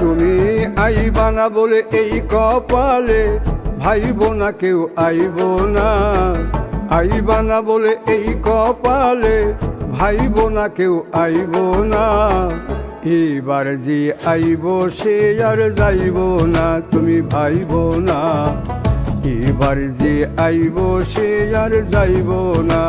তুমি আইবা না বলে এই কপালে ভাইব না কেউ আইব না, আইবা না বলে এই কপালে ভাইব না কেউ আইব না। এবার যে আইব সে আর যাইব না, তুমি ভাইব না। এবার যে আইব সে আর যাইব না।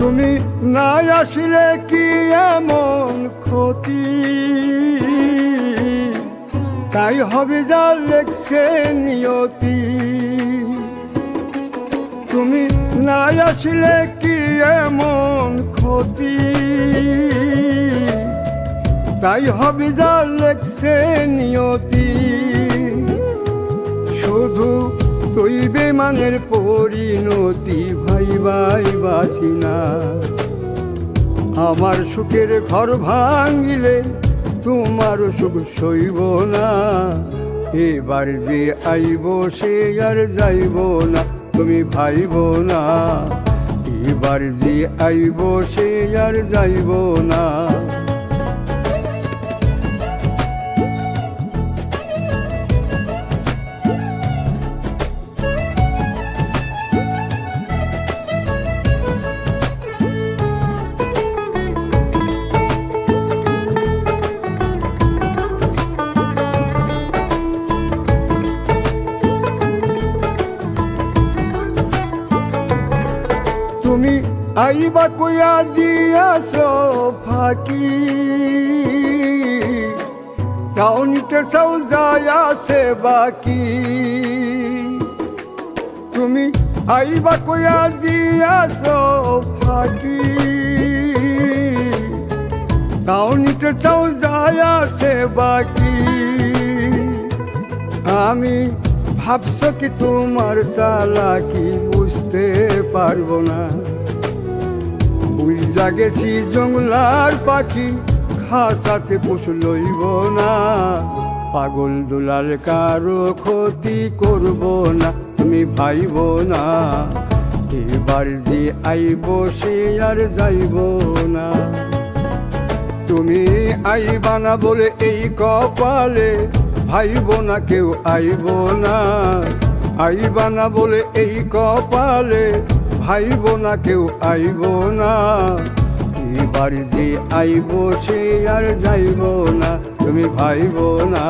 তুমি না আসলে কি এমন ক্ষতি, তাই হবে যা লেখছে নিয়তি। তুমি না আসলে কি এমন ক্ষতি, তাই হবে যা লেখছে নিয়তি। শুধু তুই বেমানের পরিণতি ভাই বাসি না। আমার সুখের ঘর ভাঙিলে তোমার সুখ সইব না। এবার যে আইব সে আর যাইব না, তুমি ভাইব না। এবার যে আইব সে আর যাইব না। তুমি আইবা কইয়া দিয়াছ ফাঁকি, তাও নিতে চাও যায় আছে বাকি। তুমি আইবা কইয়া দিয়াছ ফাঁকি, তাও নিতে চাও যায় আছে বাকি। আমি ভাবছ কি তোমার চালাকি বুঝতে পারবো না। বুঝা গেছি জঙ্গলার পাখি খাসাতে পোষ লইব না। পাগল দুলাল কারো ক্ষতি করব না, তুমি ভাইব না। এবার যে আইব সে আর যাইব না। তুমি আইবা না বলে এই কপালে ভাইব না কেউ আইব না। আইবা না বলে এই কপালে ভাইব না কেউ আইব না। এবার যে আইব সে আর যাইব না, তুমি ভাইব না।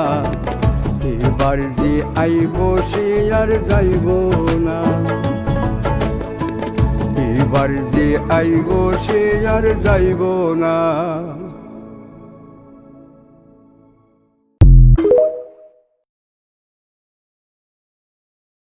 এবার যে আইব সে আর যাইব না। এবার যে আইব সে আর যাইব না।